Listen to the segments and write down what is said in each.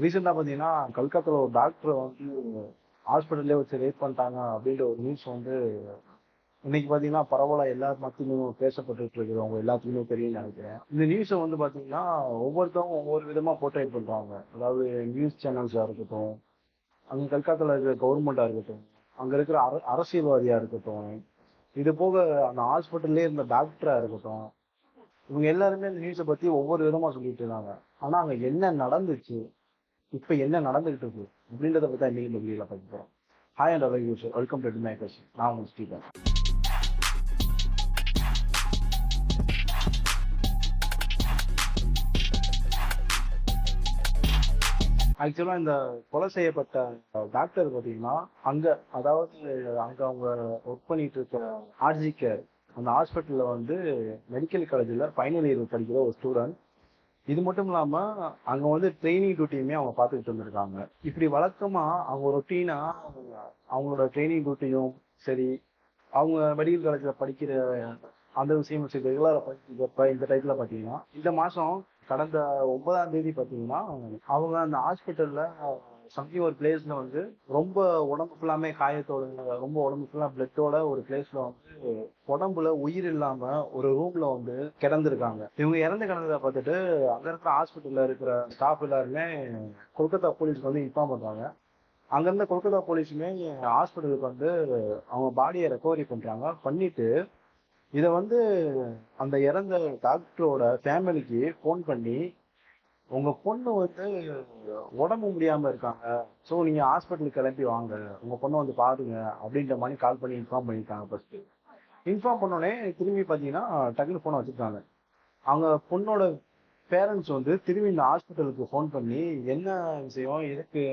ரீசெண்டா பாத்தீங்கன்னா கல்கத்தால ஒரு டாக்டரை வந்து ஹாஸ்பிட்டல்லே வச்சு ரேப் பண்ணிட்டாங்க அப்படின்ற ஒரு நியூஸ் வந்து இன்னைக்கு பாத்தீங்கன்னா பரவலா எல்லா மத்தியிலும் பேசப்பட்டுட்டு இருக்குது. அவங்க எல்லாத்துக்குமே தெரியும்னு நினைக்கிறேன். இந்த நியூஸை வந்து பாத்தீங்கன்னா ஒவ்வொருத்தவங்க ஒவ்வொரு விதமா போர்ட்ரேட் பண்றாங்க. அதாவது நியூஸ் சேனல்ஸா இருக்கட்டும், அங்க கல்கத்தால இருக்கிற கவர்மெண்டா இருக்கட்டும், அங்க இருக்கிற அரசியல்வாதியா இருக்கட்டும், இது போக அந்த ஹாஸ்பிட்டல்லே இருந்த டாக்டரா இருக்கட்டும், இவங்க எல்லாருமே இந்த நியூஸை பத்தி ஒவ்வொரு விதமா சொல்லிட்டு இருந்தாங்க. ஆனா அங்க என்ன நடந்துச்சு, இப்ப என்ன நடந்துகிட்டு இருக்கு அப்படின்றத பத்தி தான் இன்னைக்கு இந்த வீடியோல பார்க்க போறோம். Hi and hello use welcome to my question. நான் உங்க ஸ்டீவன். ஆக்சுவலா இந்த கொலை செய்யப்பட்ட டாக்டர் பாத்தீங்கன்னா அங்க, அதாவது அங்க அவங்க ஒர்க் பண்ணிட்டு இருக்க ஆர்ஜி கேர் அந்த ஹாஸ்பிட்டல்ல வந்து மெடிக்கல் காலேஜ்ல ஃபைனல் இயர் படிக்கிற ஒரு ஸ்டூடெண்ட். இது மட்டும் இல்லாம அங்க வந்து ட்ரைனிங் டியூட்டியுமே அவங்க பார்த்துக்கிட்டு இருந்திருக்காங்க. இப்படி வழக்கமா அவங்க ரொட்டீனா அவங்களோட ட்ரைனிங் டியூட்டியும் சரி, அவங்க மெடிக்கல் காலேஜ்ல படிக்கிற அந்த விஷயமும் சரி, ரெகுலரா படிக்கிறப்ப இந்த டைத்துல பாத்தீங்கன்னா இந்த மாசம் கடந்த 9ஆம் தேதி பாத்தீங்கன்னா அவங்க அந்த ஹாஸ்பிட்டல்ல சம்திங் ஒரு பிளேஸ்ல வந்து ரொம்ப உடம்பு ஃபுல்லாமே காயத்தோட, ரொம்ப உடம்பு ஃபுல்லா பிளட்டோட ஒரு பிளேஸ்ல வந்து உடம்புல உயிர் இல்லாம ஒரு ரூம்ல வந்து கிடந்திருக்காங்க. இவங்க இறந்து கிடந்ததை பார்த்துட்டு அங்க இருக்கிற ஹாஸ்பிட்டல்ல இருக்கிற ஸ்டாஃப் எல்லாருமே கொல்கத்தா போலீஸ்க்கு வந்து இன்ஃபார்ம் பண்றாங்க. அங்க இருந்த கொல்கத்தா போலீஸுமே ஹாஸ்பிட்டலுக்கு வந்து அவங்க பாடியை ரெக்கவரி பண்றாங்க. பண்ணிட்டு இதை வந்து அந்த இறந்த டாக்டரோட ஃபேமிலிக்கு ஃபோன் பண்ணி, உங்க பொண்ணு வந்து உடம்பு முடியாம இருக்காங்க, ஸோ நீங்க ஹாஸ்பிட்டலுக்கு கிளம்பி வாங்க, உங்க பொண்ணை வந்து பாருங்க அப்படின்ற மாதிரி கால் பண்ணி இன்ஃபார்ம் பண்ணியிருக்காங்க. ஃபர்ஸ்ட் இன்ஃபார்ம் பண்ணோடனே திரும்பி பார்த்தீங்கன்னா டக்குனு ஃபோனை வச்சிருக்காங்க. அவங்க பொண்ணோட பேரண்ட்ஸ் வந்து திரும்பி இந்த ஹாஸ்பிட்டலுக்கு ஃபோன் பண்ணி என்ன விஷயம், எதுக்கு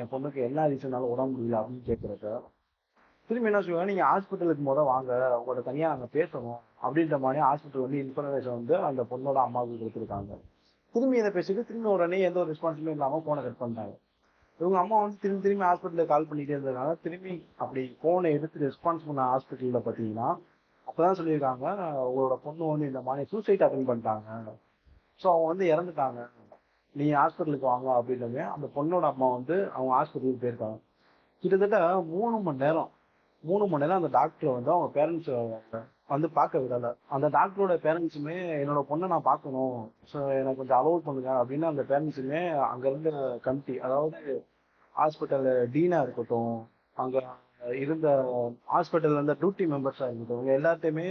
என் பொண்ணுக்கு என்ன ரீசனால உடம்பு முடியல அப்படின்னு கேட்குறப்ப திரும்பி என்ன சொல்லுவாங்க, நீங்க ஹாஸ்பிட்டலுக்கு வாங்க, உங்களோட தனியா நாங்க பேசணும் அப்படின்ற மாதிரி ஹாஸ்பிட்டல் வந்து இன்ஃபர்மேஷன் வந்து அந்த பொண்ணோட அம்மாவுக்கு கொடுத்துருக்காங்க. திரும்பி இதை பேசிட்டு திரும்பி உடனே எந்த ஒரு ரெஸ்பான்ஸுமே இல்லாம போனை கட் பண்ணிட்டாங்க. இவங்க அம்மா வந்து திரும்பி திரும்பி ஹாஸ்பிட்டலுக்கு கால் பண்ணிட்டே இருந்ததுனால திரும்பி அப்படி போனை எடுத்து ரெஸ்பான்ஸ் பண்ண ஹாஸ்பிட்டல்ல பாத்தீங்கன்னா அப்பதான் சொல்லியிருக்காங்க, உங்களோட பொண்ணு வந்து இந்த மாதிரி சூசைட் அட்டன் பண்ணிட்டாங்க, ஸோ அவங்க வந்து இறந்துட்டாங்க, நீங்க ஹாஸ்பிட்டலுக்கு வாங்க அப்படின்னவே அந்த பொண்ணோட அம்மா வந்து அவங்க ஹாஸ்பிட்டலுக்கு போயிருக்காங்க. கிட்டத்தட்ட 3 மணி நேரம் 3 மணி நேரம் அந்த டாக்டர் வந்து அவங்க பேரண்ட்ஸ் வந்து பார்க்க விடல. அந்த டாக்டரோட பேரண்ட்ஸுமே என்னோட பொண்ணை நான் பார்க்கணும், ஸோ எனக்கு கொஞ்சம் அலோவ் பண்ணுங்க அப்படின்னு அந்த பேரண்ட்ஸுமே அங்க இருந்த கமிட்டி, அதாவது ஹாஸ்பிட்டல் டீனா இருக்கட்டும், அங்க இருந்த ஹாஸ்பிட்டல்ல இருந்த டியூட்டி மெம்பர்ஸா இருக்கட்டும், இவங்க எல்லாத்தையுமே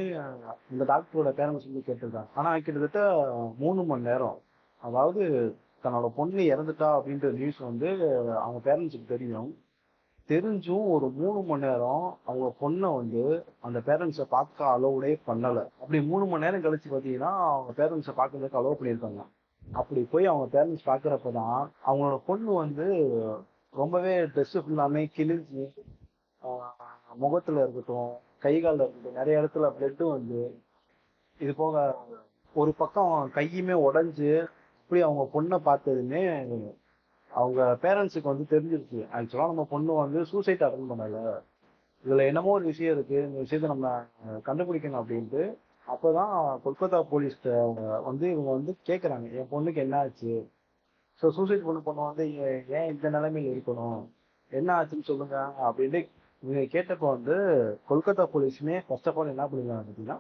இந்த டாக்டரோட பேரண்ட்ஸ் வந்து கேட்டிருக்காங்க. ஆனா கிட்டத்தட்ட 3 மணி நேரம், அதாவது தன்னோட பொண்ணு இறந்துட்டா அப்படின்ற நியூஸ் வந்து அவங்க பேரண்ட்ஸுக்கு தெரியும். தெரிஞ்சும் ஒரு 3 மணி நேரம் அவங்க பொண்ணை வந்து அந்த பேரண்ட்ஸை பார்க்க அலோவுடே பண்ணல. அப்படி 3 மணி நேரம் கழிச்சு பார்த்தீங்கன்னா அவங்க பேரண்ட்ஸை பார்க்கறதுக்கு அலோவ் பண்ணியிருக்காங்க. அப்படி போய் அவங்க பேரண்ட்ஸ் பார்க்குறப்பதான் அவங்களோட பொண்ணு வந்து ரொம்பவே ட்ரெஸ் ஃபுல்லாமே கிழிஞ்சு, முகத்துல இருக்கட்டும், கை காலில் இருக்கட்டும், நிறைய இடத்துல பிளட்டு வந்து, இது போக ஒரு பக்கம் கையுமே உடைஞ்சு, இப்படி அவங்க பொண்ணை பார்த்ததுமே அவங்க பேரண்ட்ஸுக்கு வந்து தெரிஞ்சிருச்சு, ஆக்சுவலா நம்ம பொண்ணு வந்து சூசைட் அட்டன் பண்ணல, இதுல என்னமோ ஒரு விஷயம் இருக்கு, இந்த விஷயத்த நம்ம கண்டுபிடிக்கணும் அப்படின்ட்டு. அப்பதான் கொல்கத்தா போலீஸ்ட வந்து இவங்க வந்து கேக்குறாங்க, என் பொண்ணுக்கு என்ன ஆச்சு, ஸோ சூசைட் பண்ண பொண்ணு வந்து ஏன் இந்த நிலைமையில இருக்கணும், என்ன ஆச்சுன்னு சொல்லுங்க அப்படின்ட்டு இவங்க கேட்டப்ப வந்து கொல்கத்தா போலீஸுமே ஃபர்ஸ்ட் ஆஃப் ஆல் என்ன பண்ணிருக்காங்க அப்படின்னா,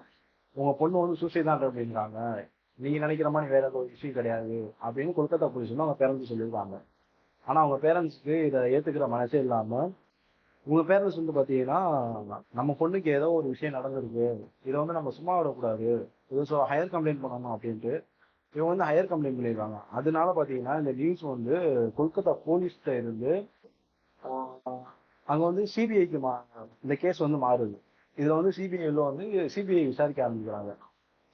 உங்க பொண்ணு வந்து சூசைட் தான் அப்படின்றாங்க, நீங்க நினைக்கிற மாதிரி வேற ஏதோ ஒரு விஷயம் கிடையாது அப்படின்னு கொல்கத்தா போலீஸ் வந்து அவங்க பேரண்ட்ஸ் சொல்லியிருக்காங்க. ஆனா அவங்க பேரண்ட்ஸ்க்கு இதை ஏத்துக்கிற மனசே இல்லாம, உங்க பேரண்ட்ஸ் வந்து பாத்தீங்கன்னா, நம்ம பொண்ணுக்கு ஏதோ ஒரு விஷயம் நடந்திருக்கு, இதை வந்து நம்ம சும்மா விடக்கூடாது, இது ஹையர் கம்ப்ளைண்ட் பண்ணணும் அப்படின்ட்டு இவங்க வந்து ஹையர் கம்ப்ளைண்ட் பண்ணியிருக்காங்க. அதனால பாத்தீங்கன்னா இந்த நியூஸ் வந்து கொல்கத்தா போலீஸ்ட இருந்து ஆஹ், அங்க வந்து சிபிஐக்கு இந்த கேஸ் வந்து மாறுது. இதுல வந்து சிபிஐல வந்து சிபிஐ விசாரிக்க ஆரம்பிக்கிறாங்க.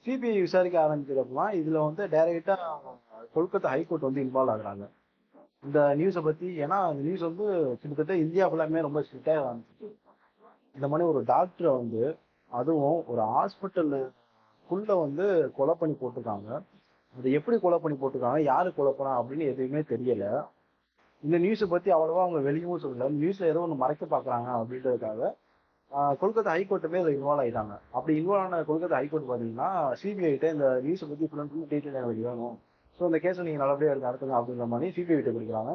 சிபிஐ விசாரிக்க ஆரம்பிக்கிறப்பலாம் இதுல வந்து டைரக்டா கொல்கத்தா ஹைகோர்ட் வந்து இன்வால்வ் ஆகுறாங்க இந்த நியூஸை பத்தி. ஏன்னா இந்த நியூஸ் வந்து கிட்டத்தட்ட இந்தியா ஃபுல்லாமே ரொம்ப ஸ்ட்ரிக்டாக ஆரம்பிச்சு, இந்த மாதிரி ஒரு டாக்டரை வந்து, அதுவும் ஒரு ஹாஸ்பிட்டலுக்குள்ள வந்து கொலை பண்ணி போட்டிருக்காங்க. அது எப்படி கொலை பண்ணி போட்டிருக்காங்க, யாரு கொலை பண்ணா அப்படின்னு எதுவுமே தெரியல. இந்த நியூஸை பத்தி அவ்வளவா அவங்க வெளியவும் சொல்லல, நியூஸ்ல ஏதோ ஒன்று மறைக்க பாக்குறாங்க அப்படின்றதுக்காக கொல்கத்தா ஹைகோர்ட்டுமே இதில் இன்வால்வ் ஆயிட்டாங்க. அப்படி இன்வால்வ் ஆன கொல்கத்தா ஹைகோர்ட் பார்த்தீங்கன்னா சிபிஐட்ட இந்த நியூஸை பத்தி ஃபுல் அண்ட் ஃபுல் டீட்டெயில் எனக்கு வேணும், ஸோ இந்த கேஸை நீங்கள் நல்லபடியாக எடுத்து நடத்துங்க அப்படின்ற மாதிரி சிபிஐ கிட்ட கொடுக்குறாங்க.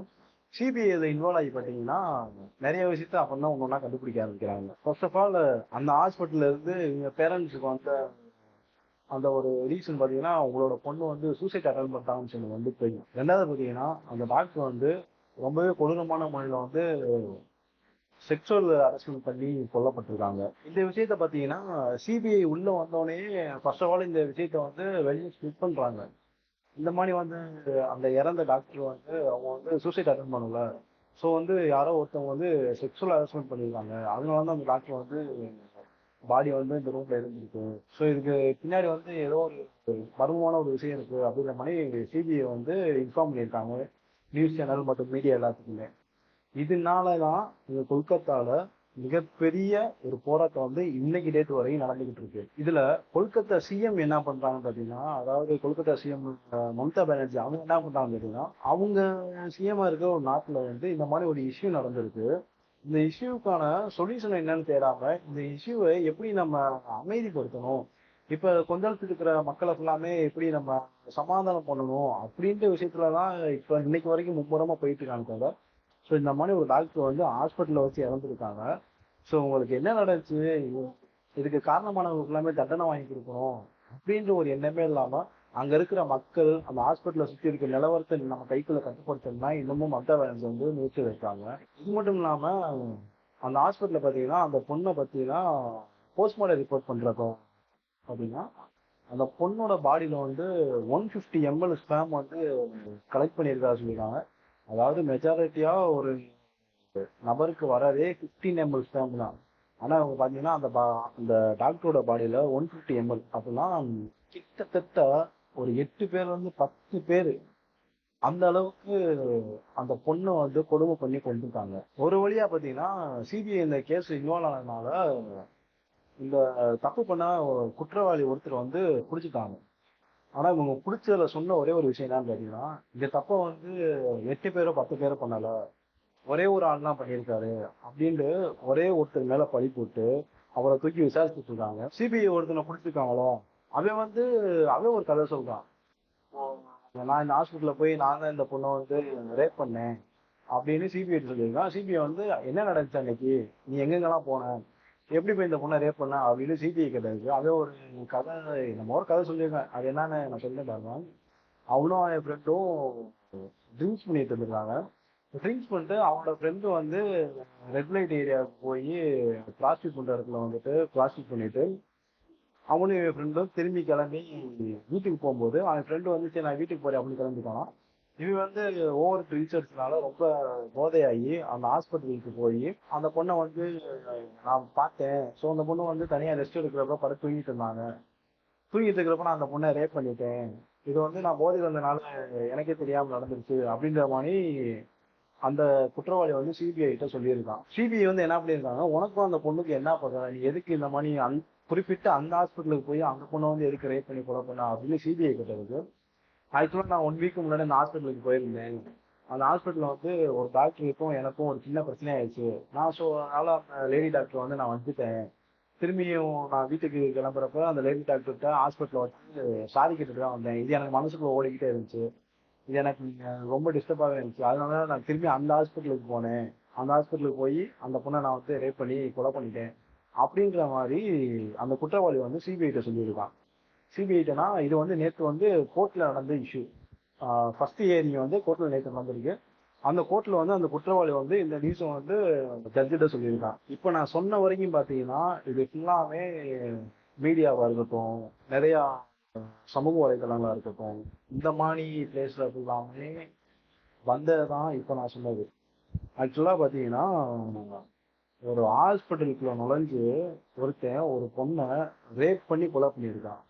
சிபிஐ இதை இன்வால்வ் ஆகி பார்த்தீங்கன்னா நிறைய விஷயத்த அப்புறம் தான் ஒன்றா கண்டுபிடிக்க ஆரம்பிக்கிறாங்க. ஃபர்ஸ்ட் ஆஃப் ஆல் அந்த ஹாஸ்பிட்டல்ல இருந்து இவங்க பேரண்ட்ஸுக்கு வந்த அந்த ஒரு ரீசன் பார்த்தீங்கன்னா உங்களோட பொண்ணு வந்து சூசைட் அட்டன் பண்ணிட்டாங்கன்னு சொல்லி வந்து தெரியும். ரெண்டாவது பார்த்தீங்கன்னா அந்த டாக்டர் வந்து ரொம்பவே கொடூரமான முறையில் வந்து செக்ஷுவல் ஹராஸ்மெண்ட் பண்ணி கொல்லப்பட்டிருக்காங்க. இந்த விஷயத்த பார்த்தீங்கன்னா சிபிஐ உள்ள வந்தோடனே ஃபர்ஸ்ட் ஆஃப் ஆல் இந்த விஷயத்த வந்து வெளியே ஸ்பிட் பண்றாங்க. இந்த மாதிரி வந்து அந்த இறந்த டாக்டர் வந்து அவங்க வந்து சூசைட் அட்டன் பண்ணல. ஸோ வந்து யாரோ ஒருத்தவங்க வந்து செக்ஷுவல் ஹராஸ்மெண்ட் பண்ணியிருக்காங்க. அதனால தான் அந்த டாக்டர் வந்து பாடி வந்து இந்த ரூம்ல இருந்திருக்கு. ஸோ இதுக்கு பின்னாடி வந்து ஏதோ ஒரு மர்மமான ஒரு விஷயம் இருக்கு அப்படின்ற மாதிரி சிபிஐ வந்து இன்ஃபார்ம் பண்ணியிருக்காங்க நியூஸ் சேனல் மற்றும் மீடியா எல்லாத்துக்குமே. இதனாலதான் இங்க கொல்கத்தால மிகப்பெரிய ஒரு போராட்டம் வந்து இன்னைக்கு டேட் வரையும் நடந்துகிட்டு இருக்கு. இதுல கொல்கத்தா சிஎம் என்ன பண்றாங்கன்னு பாத்தீங்கன்னா, அதாவது கொல்கத்தா சிஎம் மம்தா பானர்ஜி அவங்க என்ன பண்றாங்கன்னு பாத்தீங்கன்னா, அவங்க சிஎம்மா இருக்க ஒரு நாட்டுல வந்து இந்த மாதிரி ஒரு இஷ்யூ நடந்திருக்கு. இந்த இஷ்யூக்கான சொல்யூஷன் என்னன்னு தேடாம இந்த இஷ்யூவை எப்படி நம்ம அமைதிப்படுத்தணும், இப்ப கொந்தளிச்சுட்டு இருக்கிற மக்களை ஃபுல்லாமே எப்படி நம்ம சமாதானம் பண்ணணும் அப்படின்ற விஷயத்துலதான் இப்ப இன்னைக்கு வரைக்கும் மும்முரமா போயிட்டு இருக்காங்க தவிர. ஸோ இந்த மாதிரி ஒரு டாக்டர் வந்து ஹாஸ்பிட்டலில் வச்சு இறந்துருக்காங்க. ஸோ உங்களுக்கு என்ன நடந்துச்சு, இதுக்கு காரணமானவங்களுக்கு எல்லாமே தண்டனை வாங்கி கொடுக்கணும் அப்படின்ற ஒரு எண்ணமே இல்லாமல் அங்கே இருக்கிற மக்கள் அந்த ஹாஸ்பிட்டலை சுற்றி இருக்கிற நிலவரத்தை நம்ம கைக்குள்ள கட்டுப்படுத்தணும்னா இன்னமும் மத்த வேலை வந்து நிறுத்தி வைக்காங்க. இது மட்டும் இல்லாமல் அந்த ஹாஸ்பிட்டலில் பார்த்தீங்கன்னா அந்த பொண்ணை பார்த்தீங்கன்னா போஸ்ட்மார்டம் ரிப்போர்ட் பண்ணுறப்போ அப்படின்னா அந்த பொண்ணோட பாடியில் வந்து 150 ml ஸ்பேம் வந்து கலெக்ட் பண்ணியிருக்கா சொல்லியிருக்காங்க. அதாவது மெஜாரிட்டியா ஒரு நபருக்கு வரதே 15 ml ஸ்பேம் தான். ஆனா அவங்க பாத்தீங்கன்னா அந்த டாக்டரோட பாடியில 150 ml அப்படின்னா கிட்டத்தட்ட ஒரு 8 பேர் வந்து 10 பேர் அந்த அளவுக்கு அந்த பொண்ணை வந்து கொடுமை பண்ணி கொண்டுட்டாங்க. ஒரு வழியா பாத்தீங்கன்னா சிபிஐ இந்த கேஸ் இன்வால்வ் ஆனதுனால இந்த தப்பு பண்ண குற்றவாளி ஒருத்தர் வந்து பிடிச்சிட்டாங்க. ஆனா இவங்க பிடிச்சதுல சொன்ன ஒரே ஒரு விஷயம் என்னன்னு பாத்தீங்கன்னா, இந்த தப்பை வந்து 8 பேரோ 10 பேரோ பண்ணல, ஒரே ஒரு ஆள் தான் பண்ணியிருக்காரு அப்படின்ட்டு ஒரே ஒருத்தர் மேல பழி போட்டு அவரை தூக்கி விசாரிச்சுட்டு இருக்காங்க. சிபிஐ ஒருத்தனை பிடிச்சிருக்காங்களோ அவன் ஒரு கதை சொல்றான். நான் இந்த ஹாஸ்பிட்டல்ல போய் நான் தான் இந்த பொண்ணை வந்து ரேப் பண்ணேன் அப்படின்னு சிபிஐ சொல்லியிருக்கான். சிபிஐ வந்து என்ன நடந்துச்சு அன்னைக்கு, நீ எங்கெங்கெல்லாம் போன, எப்படி போய் இந்த பொண்ணை ரேப் பண்ண அப்படின்னு சிபிஐ கேட்டதுக்கு அவன் ஒரு கதை நம்ம ஒரு கதை சொல்லியிருக்கேன். அது என்னன்னு நான் சொல்லிட்டேன் பாருங்க. அவனும் என் ஃப்ரெண்டும் ட்ரிங்க்ஸ் பண்ணிட்டு இருந்திருக்காங்க. ட்ரிங்க்ஸ் பண்ணிட்டு அவனோட ஃப்ரெண்டு வந்து ரெட் லைட் ஏரியாவுக்கு போய் பிளாஸ்டிக் பண்ற இடத்துல வந்துட்டு பிளாஸ்டிக் பண்ணிட்டு அவனும் என் ஃப்ரெண்டும் திரும்பி கிளம்பி வீட்டுக்கு போகும்போது அவன் ஃப்ரெண்டு வந்து சரி நான் வீட்டுக்கு போறேன் அப்படின்னு கிளம்பிட்டான். இவன் வந்து ஓவர் ட்ரிங்க்ஸ்னால ரொம்ப போதையாகி அந்த ஹாஸ்பிட்டலுக்கு போய் அந்த பொண்ணை வந்து நான் பார்த்தேன். ஸோ அந்த பொண்ணு வந்து தனியாக ரெஸ்ட் எடுக்கிறப்ப படுத்து தூங்கிட்டு இருந்தாங்க. தூங்கிட்டு இருக்கிறப்ப நான் அந்த பொண்ணை ரேப் பண்ணிட்டேன். இது வந்து நான் போதையில் இருந்தனால எனக்கே தெரியாமல் நடந்துருச்சு அப்படின்ற மாதிரி அந்த குற்றவாளி வந்து சிபிஐ கிட்ட சொல்லியிருக்கான். சிபிஐ வந்து என்ன பண்ணியிருக்காங்க, உனக்கும் அந்த பொண்ணுக்கு என்ன பண்ற, நீ எதுக்கு இந்த மாதிரி குறிப்பிட்டு அந்த ஹாஸ்பிட்டலுக்கு போய் அந்த பொண்ணை வந்து எதுக்கு ரேப் பண்ணி கொலை பண்ண அப்படின்னு சிபிஐ கிட்ட. ஆக்சுவலாக நான் 1 வீக் முன்னாடி அந்த ஹாஸ்பிட்டலுக்கு போயிருந்தேன். அந்த ஹாஸ்பிட்டலில் வந்து ஒரு டாக்டருக்கும் எனக்கும் ஒரு சின்ன பிரச்சனை ஆயிடுச்சு. நான் ஸோ அதனால அந்த லேடி டாக்டர் வந்து நான் வந்துட்டேன். திரும்பியும் நான் வீட்டுக்கு கிளம்புறப்ப அந்த லேடி டாக்டர்கிட்ட ஹாஸ்பிட்டலில் வந்து சாரி கேட்டுட்டு தான் வந்தேன். இது எனக்கு மனசுக்குள்ள ஓடிக்கிட்டே இருந்துச்சு. இது எனக்கு ரொம்ப டிஸ்டர்பாகவே இருந்துச்சு. அதனால நான் திரும்பி அந்த ஹாஸ்பிட்டலுக்கு போனேன். அந்த ஹாஸ்பிட்டலுக்கு போய் அந்த பொண்ணை நான் வந்து ரேப் பண்ணி கொலை பண்ணிட்டேன் அப்படின்ற மாதிரி அந்த குற்றவாளி வந்து சிபிஐட்ட சொல்லியிருக்கான். சிபிஐட்டனா இது வந்து நேற்று வந்து கோர்ட்ல நடந்த இஷ்யூ. ஃபர்ஸ்ட் ஹியரிங் வந்து கோர்ட்ல நேற்று நடந்திருக்கு. அந்த கோர்ட்ல வந்து அந்த குற்றவாளி வந்து இந்த நியூஸை வந்து ஜட்ஜிட்ட சொல்லியிருக்கான். இப்போ நான் சொன்ன வரைக்கும் பார்த்தீங்கன்னா இது ஃபுல்லாமே மீடியாவா இருக்கட்டும், நிறைய சமூக வலைதளங்களா இருக்கட்டும், இந்த மாதிரி பிளேஸ்ல ஃபுல்லாமே வந்ததுதான் இப்போ நான் சொன்னது. ஆக்சுவலா பார்த்தீங்கன்னா ஒரு ஹாஸ்பிட்டலுக்குள்ள நுழைஞ்சு ஒருத்தன் ஒரு பொண்ணை ரேப் பண்ணி கொலை பண்ணியிருக்கான்.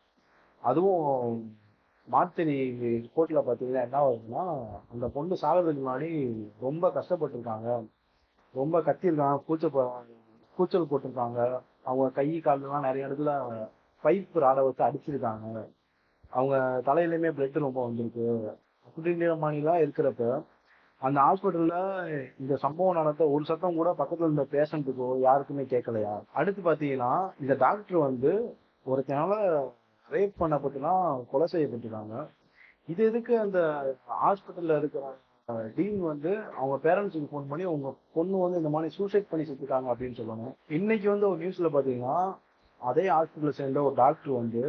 அதுவும் மார்ச்சரி ரிப்போர்ட்ல பாத்தீங்கன்னா என்ன வருதுன்னா, அந்த பொண்ணு சாகிறதுக்கு முன்னாடி ரொம்ப கஷ்டப்பட்டிருக்காங்க, ரொம்ப கத்திருக்காங்க, கூச்சல் போட்டிருக்காங்க. அவங்க கை கால்லாம் நிறைய இடத்துல பைப் ராடை வச்சு அடிச்சிருக்காங்க. அவங்க தலையிலுமே பிளட் ரொம்ப வந்திருக்கு. அப்படிங்கிற மாதிரிலாம் இருக்கிறப்ப அந்த ஹாஸ்பிட்டல்ல இந்த சம்பவம் நடந்த ஒரு சத்தம் கூட பக்கத்துல இருந்த பேஷண்ட்டுக்கோ யாருக்குமே கேட்கலையா. அடுத்து பாத்தீங்கன்னா இந்த டாக்டர் வந்து ஒருத்தனால ரேப் பண்ணப்பட்டுலாம் கொலை செய்யப்பட்டிருக்காங்க. இது எதுக்கு அந்த ஹாஸ்பிட்டல்ல இருக்கிற டீன் வந்து அவங்க பேரண்ட்ஸுக்கு ஃபோன் பண்ணி உங்க பொண்ணு வந்து இந்த மாதிரி சூசைட் பண்ணி செத்துட்டாங்க அப்படின்னு சொல்லணும். இன்னைக்கு வந்து ஒரு நியூஸ்ல பாத்தீங்கன்னா அதே ஹாஸ்பிட்டல் சேர்ந்த ஒரு டாக்டர் வந்து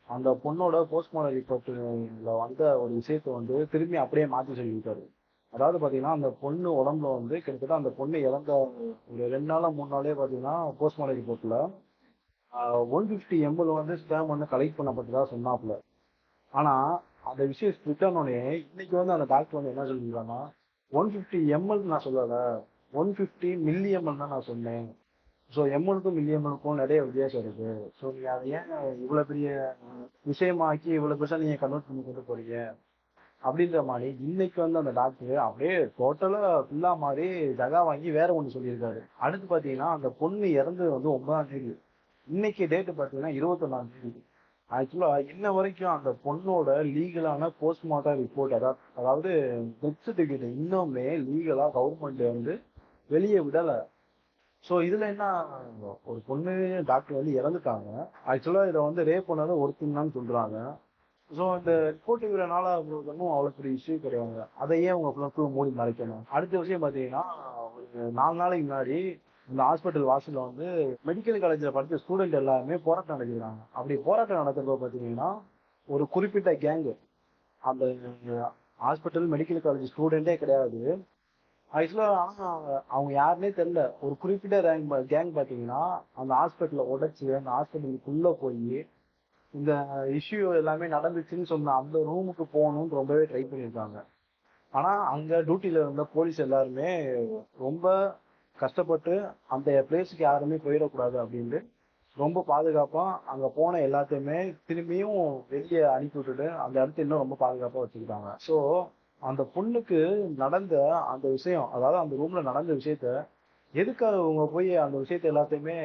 அந்த பொண்ணோட போஸ்ட்மார்டம் ரிப்போர்ட்ல வந்த ஒரு விஷயத்த வந்து திரும்பி அப்படியே மாத்தி சொல்லியிருக்காரு. அதாவது பாத்தீங்கன்னா அந்த பொண்ணு உடம்புல வந்து கிட்டத்தட்ட அந்த பொண்ணு இறந்த ஒரு 2 நாளா 3 நாளே பாத்தீங்கன்னா போஸ்ட்மார்டம் ரிப்போர்ட்ல 150 ml வந்து ஸ்பேம் வந்து கலெக்ட் பண்ணப்பட்டதா சொன்னாப்ல. ஆனா அந்த விஷயம் ஸ்பிட் ஆனோடனே இன்னைக்கு வந்து அந்த டாக்டர் வந்து என்ன சொல்லியிருக்காங்கன்னா 150 ml நான் சொல்லல, 150 ml தான் நான் சொன்னேன். ஸோ எம்எல்க்கும் மில்லியமலுக்கும் நிறைய வித்தியாசம் இருக்கு. ஸோ நீங்க அதை ஏன் இவ்வளவு பெரிய விஷயமாக்கி இவ்வளவு பெருசா நீங்க கன்வெர்ட் பண்ணி கொண்டு போறீங்க அப்படின்ற மாதிரி இன்னைக்கு வந்து அந்த டாக்டர் அப்படியே டோட்டலா ஃபுல்லா மாதிரி ஜகா வாங்கி வேற ஒண்ணு சொல்லியிருக்காரு. அடுத்து பாத்தீங்கன்னா அந்த பொண்ணு இறந்தது வந்து 9ஆம் தேதி. இன்னைக்கு டேட்டு பாத்தீங்கன்னா 21ஆம் தேதி. ஆக்சுவலா இன்ன வரைக்கும் அந்த பொண்ணோட லீகலான போஸ்ட்மார்ட்டம் ரிப்போர்ட் அதாவது டெத் சர்டிபிகேட் இன்னுமே லீகலா கவர்மெண்ட் வந்து வெளியே விடல. ஸோ இதுல என்ன, ஒரு பொண்ணு டாக்டர் வந்து இறந்துட்டாங்க. ஆக்சுவலா இதை வந்து ரேப் பண்ணது ஒருத்தன் தான் சொல்றாங்க. ஸோ இந்த ரிப்போர்ட் இவரனால ஒன்றும் அவ்வளோ பெரிய இஷ்யூ கிடையாது. அதையே அவங்க ஃபுல்லாக மூடி மறைக்கணும். அடுத்த விஷயம் பார்த்தீங்கன்னா ஒரு 4 நாளைக்கு முன்னாடி இந்த ஹாஸ்பிட்டல் வாசல்ல வந்து மெடிக்கல் காலேஜில் படித்த ஸ்டூடெண்ட் எல்லாருமே போராட்டம் நடக்கிறாங்க. அப்படி போராட்டம் நடக்கிறப்ப பார்த்தீங்கன்னா ஒரு குறிப்பிட்ட கேங்கு அந்த ஹாஸ்பிட்டல் மெடிக்கல் காலேஜ் ஸ்டூடெண்டே கிடையாது. ஆக்சுவலா ஆனா அவங்க யாருன்னே தெரியல. ஒரு குறிப்பிட்ட கேங் பாத்தீங்கன்னா அந்த ஹாஸ்பிட்டலை உடைச்சு அந்த ஹாஸ்பிட்டலுக்குள்ள போய் இந்த இஷ்யூ எல்லாமே நடந்துச்சுன்னு சொன்ன அந்த ரூமுக்கு போகணும்னு ரொம்பவே ட்ரை பண்ணியிருக்காங்க. ஆனா அங்க டியூட்டில இருந்த போலீஸ் எல்லாருமே ரொம்ப கஷ்டப்பட்டு அந்த பிளேஸுக்கு யாருமே போயிடக்கூடாது அப்படின்னு ரொம்ப பாதுகாப்பா அங்க போன எல்லாத்தையுமே திரும்பியும் வெளியே அனுப்பி விட்டுட்டு அந்த இடத்த இன்னும் ரொம்ப பாதுகாப்பா வச்சுக்கிட்டாங்க. ஸோ அந்த பொண்ணுக்கு நடந்த அந்த விஷயம், அதாவது அந்த ரூம்ல நடந்த விஷயத்த எதுக்காக அவங்க போய் அந்த விஷயத்த எல்லாத்தையுமே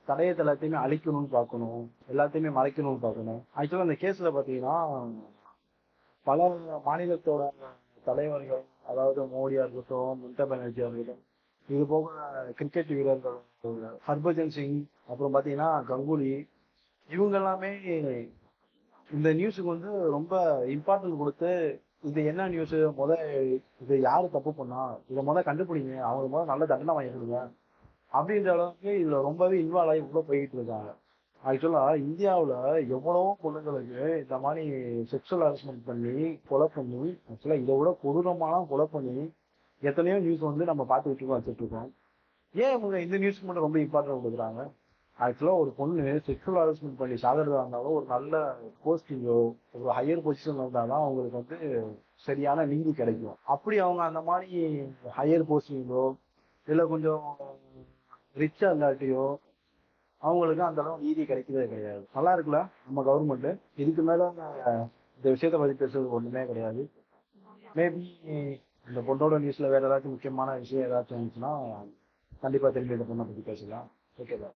தடயத்தை எல்லாத்தையுமே அழிக்கணும்னு பார்க்கணும், எல்லாத்தையுமே மறைக்கணும்னு பார்க்கணும். ஆக்சுவலா அந்த கேஸ்ல பாத்தீங்கன்னா பல மாநிலத்தோட தலைவர்கள், அதாவது மோடியா இருக்கட்டும், மம்தா பானர்ஜியா இருக்கட்டும், இது போக கிரிக்கெட் வீரர்கள் ஹர்பஜன் சிங், அப்புறம் பாத்தீங்கன்னா கங்குலி, இவங்க எல்லாமே இந்த நியூஸுக்கு வந்து ரொம்ப இம்பார்ட்டன்ட் கொடுத்து இது என்ன நியூஸ் முத, இது யாரு தப்பு பண்ணா, இதை கண்டுபிடிங்க, அவங்க நல்ல தண்டனை வாங்கி கொடுங்க அப்படின்ற அளவுக்கு இதுல ரொம்பவே இன்வால்வ் ஆகி உள்ள போய்கிட்டு இருக்காங்க. ஆக்சுவலா இந்தியாவுல எவ்வளவோ பொண்ணுங்களுக்கு இந்த மாதிரி செக்ஷுவல் ஹராஸ்மெண்ட் பண்ணி கொலை பண்ணி, ஆக்சுவலா இதை விட கொடூரமான கொலை பண்ணி எத்தனையோ நியூஸ் வந்து நம்ம பார்த்துக்கிட்டு இருக்கோம், வச்சுட்டு இருக்கோம். ஏன் இவங்க இந்த நியூஸ்க்கு மட்டும் ரொம்ப இம்பார்ட்டன்ட் கொடுக்குறாங்க? ஆக்சுவலா ஒரு பொண்ணு செக்ஷுவல் ஹராஸ்மெண்ட் பண்ணி சாகிறதா இருந்தாலும் ஒரு நல்ல போஸ்டிங்கோ ஒரு ஹையர் பொசிஷன் இருந்தாதான் அவங்களுக்கு வந்து சரியான நீதி கிடைக்கும். அப்படி அவங்க அந்த மாதிரி ஹையர் போஸ்டிங்கோ இல்ல கொஞ்சம் ரிச்சா இல்லாட்டியோ அவங்களுக்கு அந்த அளவு நீதி கிடைக்கிறதே கிடையாது. நல்லா இருக்குல்ல நம்ம கவர்மெண்ட். இதுக்கு மேல இந்த விஷயத்த பத்தி பேசுறது ஒண்ணுமே கிடையாது. மேபி இந்த பொண்ணோட நியூஸ்ல வேற ஏதாச்சும் முக்கியமான விஷயம் ஏதாச்சும் இருந்துச்சுன்னா கண்டிப்பா திரும்பி இந்த பொண்ணை பத்தி பேசலாம். ஓகே.